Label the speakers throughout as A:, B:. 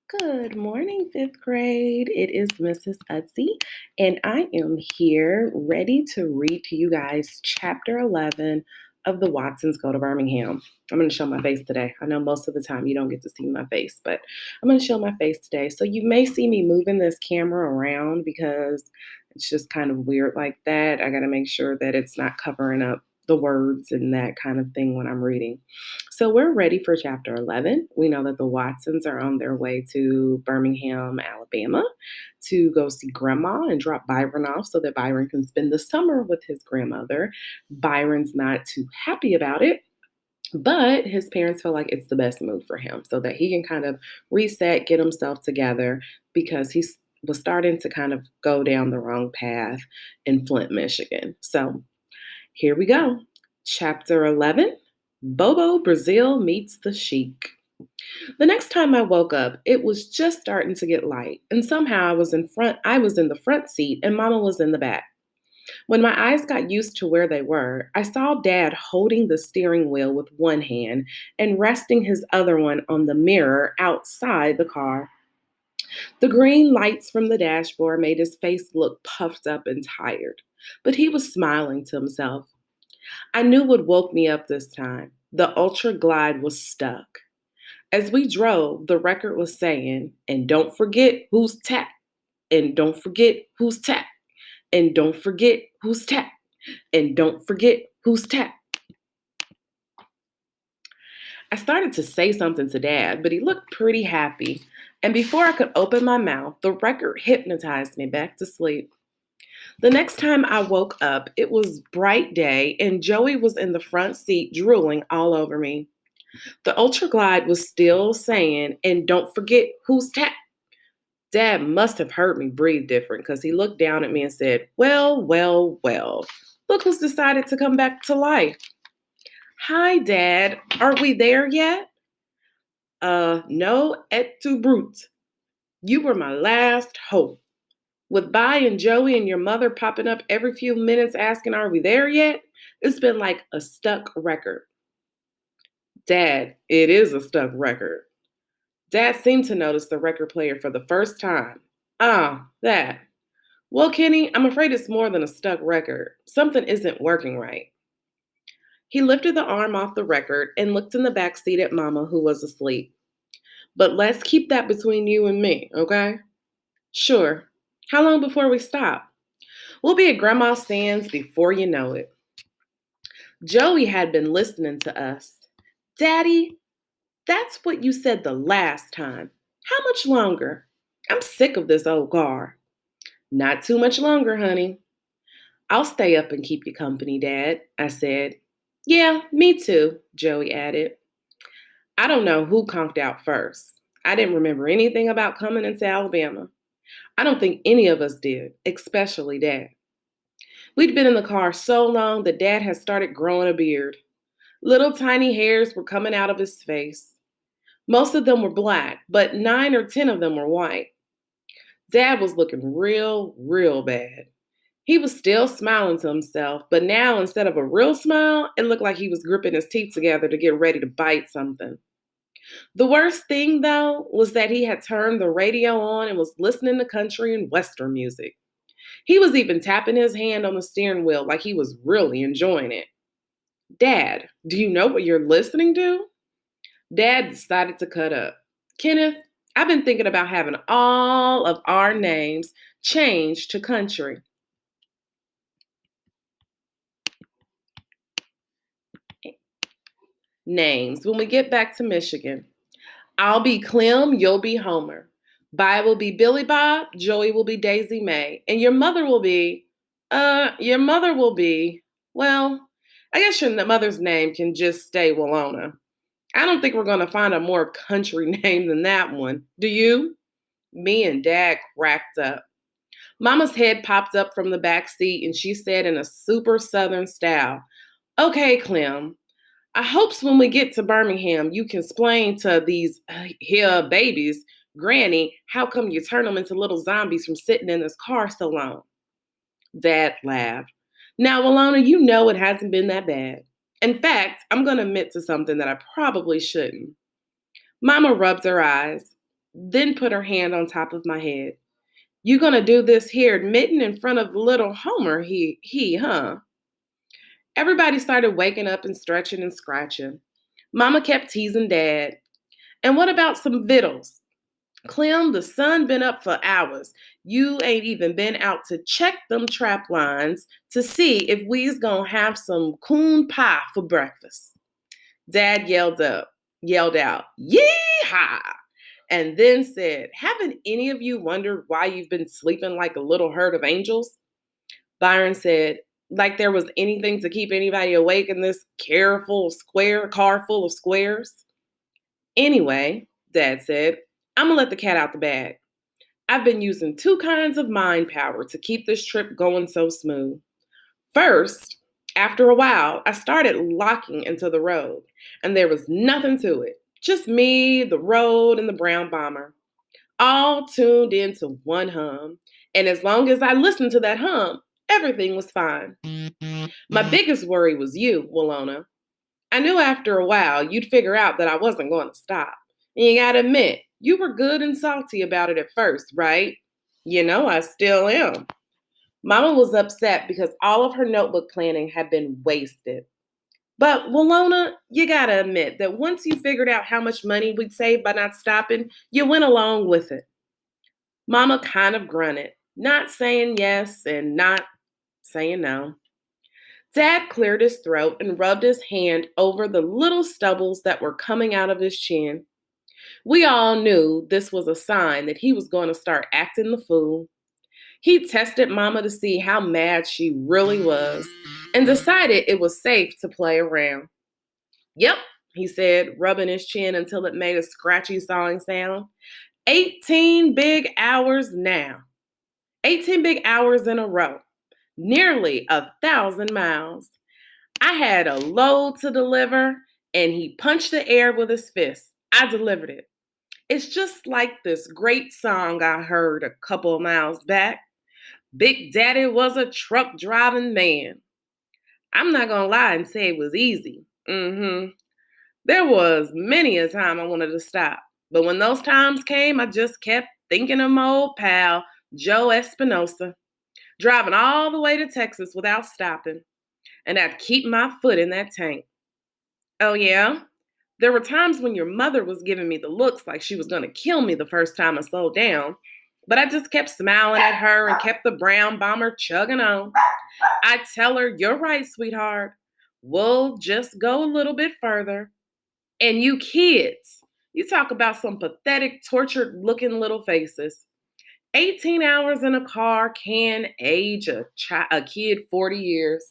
A: Good morning, fifth grade. It is Mrs. Utsey, and I am here ready to read to you guys chapter 11 of The Watsons Go to Birmingham. I'm going to show my face today. I know most of the time you don't get to see my face, but I'm going to show my face today. So you may see me moving this camera around because it's just kind of weird like that. I got to make sure that it's not covering up the words and that kind of thing when I'm reading. So we're ready for chapter 11. We know that the Watsons are on their way to Birmingham, Alabama to go see grandma and drop Byron off so that Byron can spend the summer with his grandmother. Byron's not too happy about it, but his parents feel like it's the best move for him so that he can kind of reset, get himself together because he was starting to kind of go down the wrong path in Flint, Michigan. So here we go. Chapter 11. Bobo Brazil meets the Sheik. The next time I woke up, it was just starting to get light, and somehow I was in the front seat and Mama was in the back. When my eyes got used to where they were, I saw Dad holding the steering wheel with one hand and resting his other one on the mirror outside the car. The green lights from the dashboard made his face look puffed up and tired, but he was smiling to himself. I knew what woke me up this time. The Ultra Glide was stuck. As we drove, the record was saying, and don't forget who's tap, and don't forget who's tap, and don't forget who's tap, and don't forget who's tap. I started to say something to Dad, but he looked pretty happy. And before I could open my mouth, the record hypnotized me back to sleep. The next time I woke up, it was bright day, and Joey was in the front seat drooling all over me. The Ultra Glide was still saying, and don't forget who's tap. Dad must have heard me breathe different because he looked down at me and said, well, well, well. Look who's decided to come back to life. Hi, Dad. Are we there yet? No, et tu brute. You were my last hope. With Vi and Joey and your mother popping up every few minutes asking, are we there yet? It's been like a stuck record. Dad, it is a stuck record. Dad seemed to notice the record player for the first time. Ah, that. Well, Kenny, I'm afraid it's more than a stuck record. Something isn't working right. He lifted the arm off the record and looked in the back seat at Mama, who was asleep. But let's keep that between you and me, okay? Sure. How long before we stop? We'll be at Grandma Sands before you know it. Joey had been listening to us. Daddy, that's what you said the last time. How much longer? I'm sick of this old car. Not too much longer, honey. I'll stay up and keep you company, Dad, I said. Yeah, me too, Joey added. I don't know who conked out first. I didn't remember anything about coming into Alabama. I don't think any of us did, especially Dad. We'd been in the car so long that Dad had started growing a beard. Little tiny hairs were coming out of his face. Most of them were black, but 9 or 10 of them were white. Dad was looking real bad. He was still smiling to himself, but now instead of a real smile, it looked like he was gripping his teeth together to get ready to bite something. The worst thing, though, was that he had turned the radio on and was listening to country and western music. He was even tapping his hand on the steering wheel like he was really enjoying it. Dad, do you know what you're listening to? Dad decided to cut up. Kenneth, I've been thinking about having all of our names changed to country. Names when we get back to Michigan. I'll be Clem, you'll be Homer. Vi will be Billy Bob, Joey will be Daisy May, and your mother will be, well, I guess your mother's name can just stay Walona. I don't think we're going to find a more country name than that one. Do you? Me and Dad cracked up. Mama's head popped up from the back seat and she said in a super southern style, okay, Clem, I hopes when we get to Birmingham, you can explain to these here babies, Granny, how come you turn them into little zombies from sitting in this car so long? Dad laughed. Now, Walona, you know it hasn't been that bad. In fact, I'm going to admit to something that I probably shouldn't. Mama rubbed her eyes. then put her hand on top of my head. You gonna do this here admitting in front of little Homer, huh? Everybody started waking up and stretching and scratching. Mama kept teasing Dad. And what about some vittles? Clem, the sun been up for hours. You ain't even been out to check them trap lines to see if we's gonna have some coon pie for breakfast. Dad yelled out, Yeehaw! And then said, Haven't any of you wondered why you've been sleeping like a little herd of angels? Byron said, like there was anything to keep anybody awake in this car full of squares. Anyway, Dad said, I'm gonna let the cat out the bag. I've been using two kinds of mind power to keep this trip going so smooth. First, after a while, I started locking into the road, and there was nothing to it. Just me, the road, and the brown bomber, all tuned into one hum. And as long as I listened to that hum, everything was fine. My biggest worry was you, Walona. I knew after a while you'd figure out that I wasn't going to stop. And you gotta admit, you were good and salty about it at first, right? You know, I still am. Mama was upset because all of her notebook planning had been wasted. But Walona, you gotta admit that once you figured out how much money we'd save by not stopping, you went along with it. Mama kind of grunted, not saying yes and not saying no. Dad cleared his throat and rubbed his hand over the little stubbles that were coming out of his chin. We all knew this was a sign that he was going to start acting the fool. He tested Mama to see how mad she really was and decided it was safe to play around. Yep, he said, rubbing his chin until it made a scratchy sawing sound. 18 big hours now. 18 big hours in a row. Nearly 1,000 miles. I had a load to deliver, and he punched the air with his fist. I delivered it. It's just like this great song I heard a couple of miles back. Big Daddy was a truck driving man. I'm not gonna lie and say it was easy. There was many a time I wanted to stop. But when those times came, I just kept thinking of my old pal, Joe Espinosa, driving all the way to Texas without stopping. And I'd keep my foot in that tank. Oh, yeah? There were times when your mother was giving me the looks like she was going to kill me the first time I slowed down. But I just kept smiling at her and kept the brown bomber chugging on. I'd tell her, You're right, sweetheart. We'll just go a little bit further. And you kids, you talk about some pathetic, tortured looking little faces. 18 hours in a car can age a kid 40 years.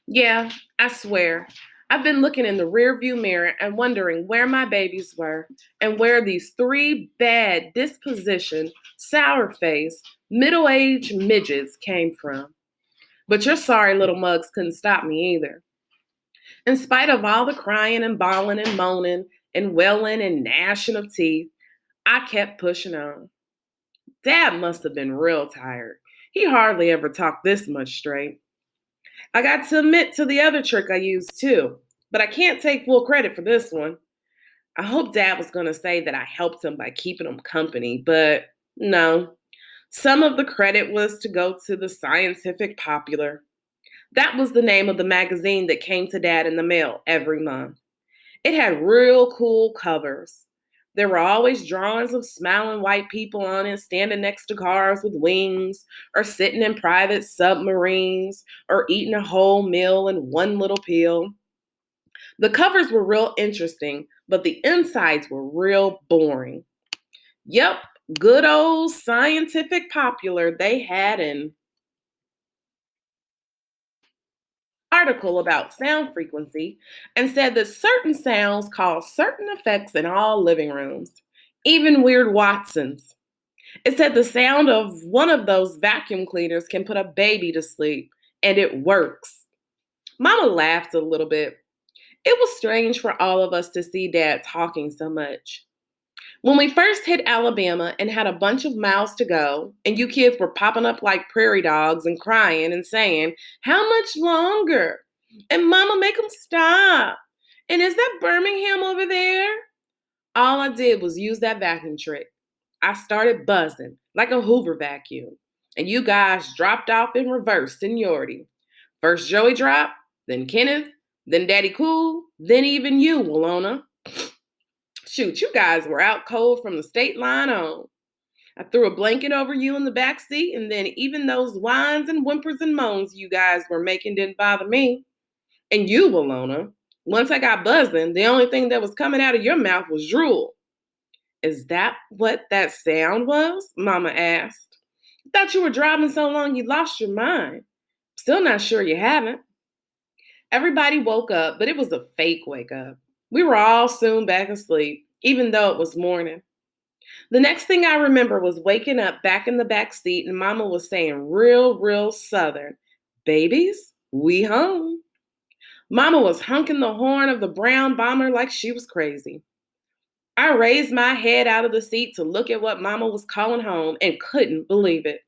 A: Yeah, I swear. I've been looking in the rearview mirror and wondering where my babies were and where these three bad dispositioned, sour faced, middle aged midgets came from. But your sorry little mugs couldn't stop me either. In spite of all the crying and bawling and moaning and wailing and gnashing of teeth, I kept pushing on. Dad must have been real tired. He hardly ever talked this much straight. I got to admit to the other trick I used too, but I can't take full credit for this one. I hoped Dad was going to say that I helped him by keeping him company, but no. Some of the credit was to go to the Scientific Popular. That was the name of the magazine that came to Dad in the mail every month. It had real cool covers. There were always drawings of smiling white people on it, standing next to cars with wings, or sitting in private submarines, or eating a whole meal in one little pill. The covers were real interesting, but the insides were real boring. Yep, good old Scientific Popular, they had an article about sound frequency and said that certain sounds cause certain effects in all living rooms, even weird Watsons. It said the sound of one of those vacuum cleaners can put a baby to sleep, and it works. Mama laughed a little bit. It was strange for all of us to see Dad talking so much. When we first hit Alabama and had a bunch of miles to go, and you kids were popping up like prairie dogs and crying and saying, How much longer? And Mama, make them stop. And is that Birmingham over there? All I did was use that vacuum trick. I started buzzing like a Hoover vacuum. And you guys dropped off in reverse seniority. First Joey dropped, then Kenneth, then Daddy Cool, then even you, Walona. Shoot, you guys were out cold from the state line on. I threw a blanket over you in the back seat, and then even those whines and whimpers and moans you guys were making didn't bother me. And you, Walona, once I got buzzing, the only thing that was coming out of your mouth was drool. Is that what that sound was? Mama asked. I thought you were driving so long you lost your mind. Still not sure you haven't. Everybody woke up, but it was a fake wake up. We were all soon back asleep, even though it was morning. The next thing I remember was waking up back in the back seat and Mama was saying real southern, "Babies, we home." Mama was honking the horn of the brown bomber like she was crazy. I raised my head out of the seat to look at what Mama was calling home and couldn't believe it.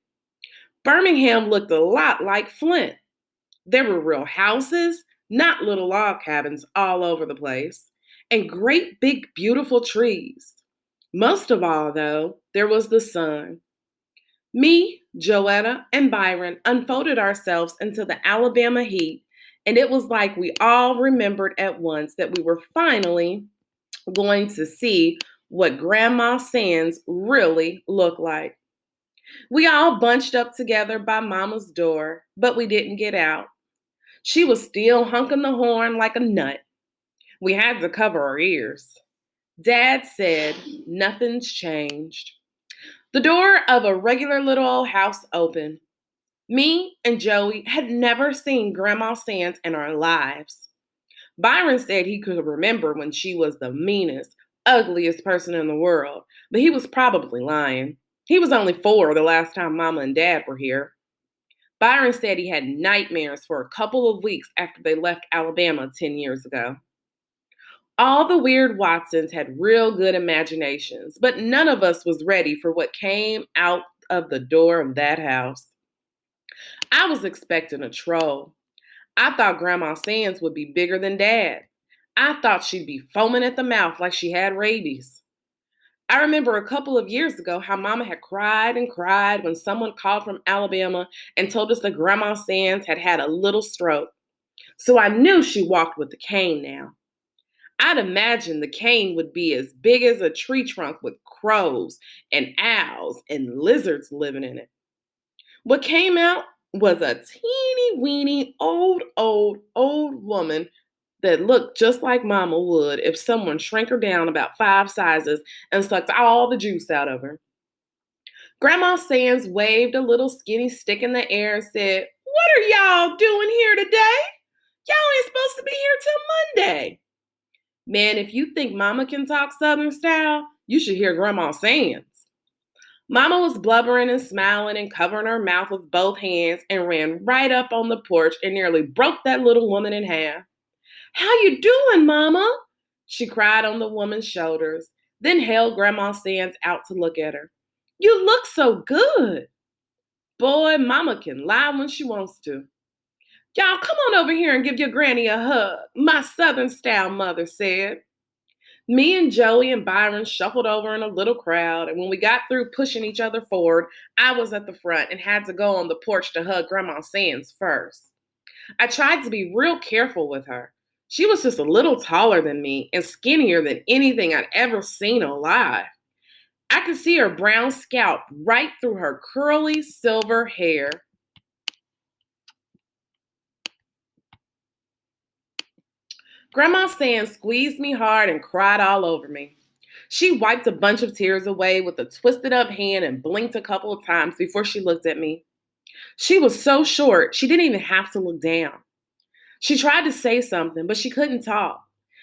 A: Birmingham looked a lot like Flint. There were real houses, not little log cabins all over the place, and great big beautiful trees. Most of all, though, there was the sun. Me, Joetta, and Byron unfolded ourselves into the Alabama heat, and it was like we all remembered at once that we were finally going to see what Grandma Sands really looked like. We all bunched up together by Mama's door, but we didn't get out. She was still honking the horn like a nut. We had to cover our ears. Dad said, "Nothing's changed." The door of a regular little old house opened. Me and Joey had never seen Grandma Sands in our lives. Byron said he could remember when she was the meanest, ugliest person in the world, but he was probably lying. He was only 4 the last time Mama and Dad were here. Byron said he had nightmares for a couple of weeks after they left Alabama 10 years ago. All the weird Watsons had real good imaginations, but none of us was ready for what came out of the door of that house. I was expecting a troll. I thought Grandma Sands would be bigger than Dad. I thought she'd be foaming at the mouth like she had rabies. I remember a couple of years ago how Mama had cried and cried when someone called from Alabama and told us that Grandma Sands had had a little stroke. So I knew she walked with a cane now. I'd imagined the cane would be as big as a tree trunk with crows and owls and lizards living in it. What came out was a teeny weeny old woman that looked just like Mama would if someone shrank her down about 5 sizes and sucked all the juice out of her. Grandma Sands waved a little skinny stick in the air and said, "What are y'all doing here today? Y'all ain't supposed to be here till Monday." Man, if you think Mama can talk Southern style, you should hear Grandma Sands. Mama was blubbering and smiling and covering her mouth with both hands and ran right up on the porch and nearly broke that little woman in half. "How you doing, Mama?" She cried on the woman's shoulders, then held Grandma Sands out to look at her. "You look so good." Boy, Mama can lie when she wants to. "Y'all, come on over here and give your granny a hug," my Southern style mother said. Me and Joey and Byron shuffled over in a little crowd, and when we got through pushing each other forward, I was at the front and had to go on the porch to hug Grandma Sands first. I tried to be real careful with her. She was just a little taller than me and skinnier than anything I'd ever seen alive. I could see her brown scalp right through her curly silver hair. Grandma Sands squeezed me hard and cried all over me. She wiped a bunch of tears away with a twisted up hand and blinked a couple of times before she looked at me. She was so short, she didn't even have to look down. She tried to say something, but she couldn't talk.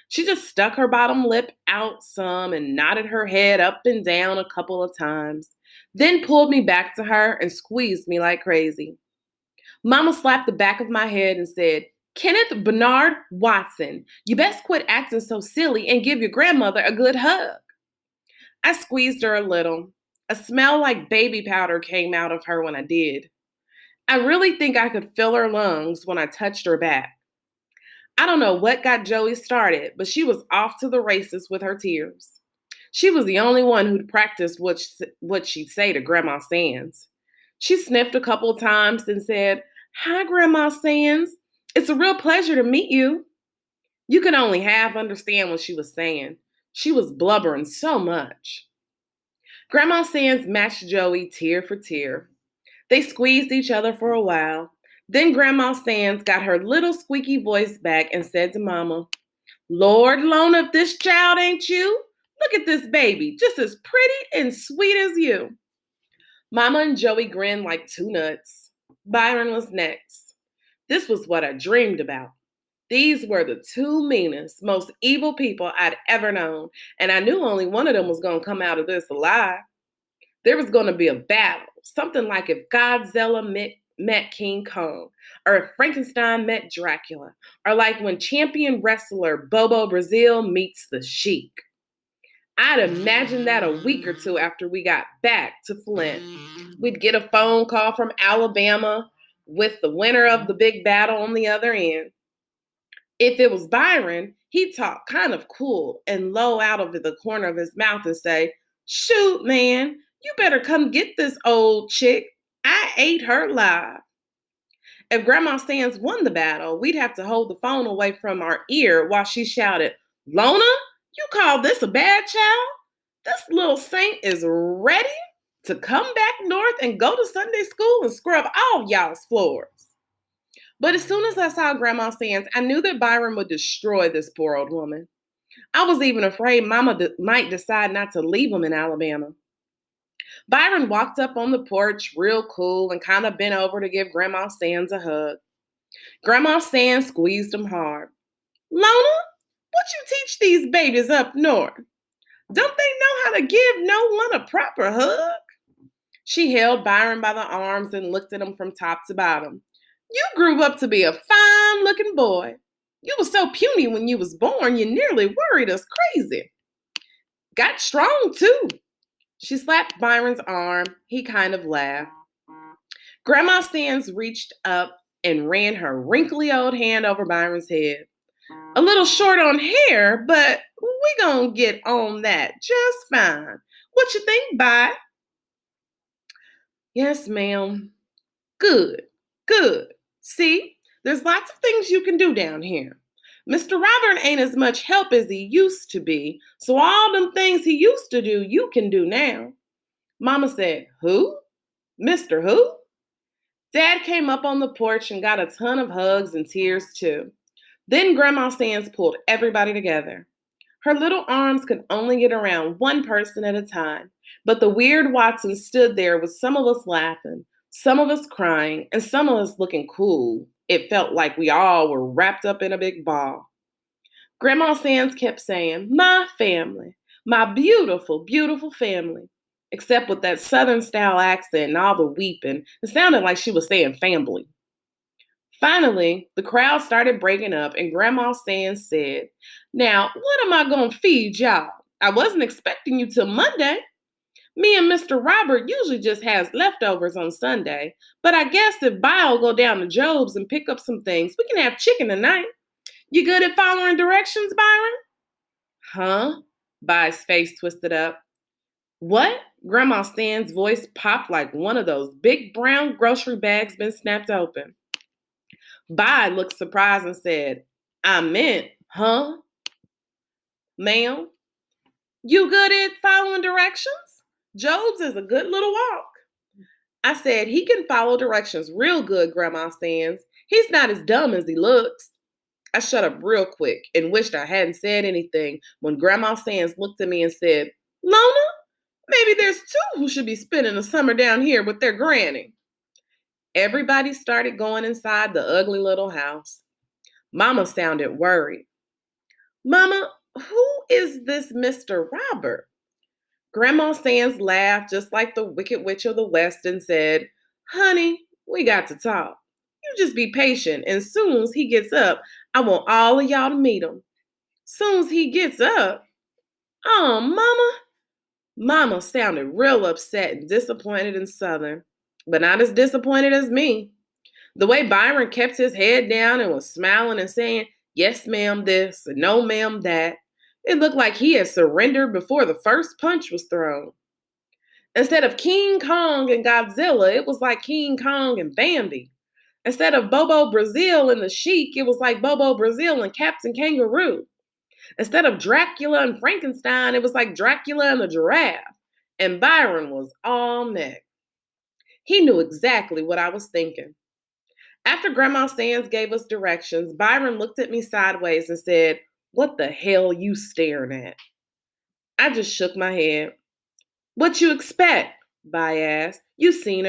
A: She just stuck her bottom lip out some and nodded her head up and down a couple of times, then pulled me back to her and squeezed me like crazy. Mama slapped the back of my head and said, "Kenneth Bernard Watson, you best quit acting so silly and give your grandmother a good hug." I squeezed her a little. A smell like baby powder came out of her when I did. I really think I could feel her lungs when I touched her back. I don't know what got Joey started, but she was off to the races with her tears. She was the only one who'd practiced what she'd say to Grandma Sands. She sniffed a couple of times and said, "Hi, Grandma Sands. It's a real pleasure to meet you." You could only half understand what she was saying. She was blubbering so much. Grandma Sands matched Joey tear for tear. They squeezed each other for a while. Then Grandma Sands got her little squeaky voice back and said to Mama, "Lord Lona, if this child ain't you, look at this baby, just as pretty and sweet as you." Mama and Joey grinned like two nuts. Byron was next. This was what I dreamed about. These were the two meanest, most evil people I'd ever known, and I knew only one of them was going to come out of this alive. There was going to be a battle, something like if Godzilla met King Kong, or if Frankenstein met Dracula, or like when champion wrestler Bobo Brazil meets the Sheik. I'd imagined that a week or two after we got back to Flint. We'd get a phone call from Alabama with the winner of the big battle on the other end. If it was Byron, he'd talk kind of cool and low out of the corner of his mouth and say, "Shoot, man, you better come get this old chick. I ate her live." If Grandma Sands won the battle, we'd have to hold the phone away from our ear while she shouted, "Lona, you call this a bad child? This little saint is ready to come back north and go to Sunday school and scrub all y'all's floors." But as soon as I saw Grandma Sands, I knew that Byron would destroy this poor old woman. I was even afraid Mama might decide not to leave him in Alabama. Byron walked up on the porch real cool and kind of bent over to give Grandma Sands a hug. Grandma Sands squeezed him hard. "Lona, what you teach these babies up north? Don't they know how to give no one a proper hug?" She held Byron by the arms and looked at him from top to bottom. "You grew up to be a fine-looking boy. You was so puny when you was born, you nearly worried us crazy. Got strong, too." She slapped Byron's arm. He kind of laughed. Grandma Sands reached up and ran her wrinkly old hand over Byron's head. "A little short on hair, but we gonna get on that just fine. What you think, Bi?" "Yes, ma'am." "Good, good. See, there's lots of things you can do down here. Mr. Robert ain't as much help as he used to be, so all them things he used to do, you can do now." Mama said, "Who? Mr. Who?" Dad came up on the porch and got a ton of hugs and tears too. Then Grandma Sands pulled everybody together. Her little arms could only get around one person at a time, but the weird Watson stood there with some of us laughing, some of us crying, and some of us looking cool. It felt like we all were wrapped up in a big ball. Grandma Sands kept saying, "My family, my beautiful, beautiful family." Except with that Southern style accent and all the weeping, it sounded like she was saying family. Finally, the crowd started breaking up, and Grandma Sands said, "Now, what am I going to feed y'all? I wasn't expecting you till Monday. Me and Mr. Robert usually just has leftovers on Sunday, but I guess if Bi'll go down to Job's and pick up some things, we can have chicken tonight. You good at following directions, Byron?" "Huh?" Bi's face twisted up. "What?" Grandma Stan's voice popped like one of those big brown grocery bags been snapped open. Bi looked surprised and said, "I meant, huh? Ma'am, you good at following directions? Job's is a good little walk." I said, "He can follow directions real good, Grandma Sands. He's not as dumb as he looks." I shut up real quick and wished I hadn't said anything when Grandma Sands looked at me and said, "Lona, maybe there's two who should be spending the summer down here with their granny." Everybody started going inside the ugly little house. Mama sounded worried. "Mama, who is this Mr. Robert?" Grandma Sands laughed just like the Wicked Witch of the West and said, "Honey, we got to talk. You just be patient, and soon as he gets up, I want all of y'all to meet him." "Soon as he gets up?" "Oh, Mama." Mama sounded real upset and disappointed and Southern, but not as disappointed as me. The way Byron kept his head down and was smiling and saying, "Yes, ma'am, this, and no, ma'am, that," It looked like he had surrendered before the first punch was thrown. Instead of King Kong and Godzilla, it was like King Kong and Bambi. Instead of Bobo Brazil and the Sheik, it was like Bobo Brazil and Captain Kangaroo. Instead of Dracula and Frankenstein, it was like Dracula and the giraffe. And Byron was all neck. He knew exactly what I was thinking. After Grandma Sands gave us directions, Byron looked at me sideways and said, "What the hell you staring at?" I just shook my head. "What you expect?" Vi asked. "You seen her.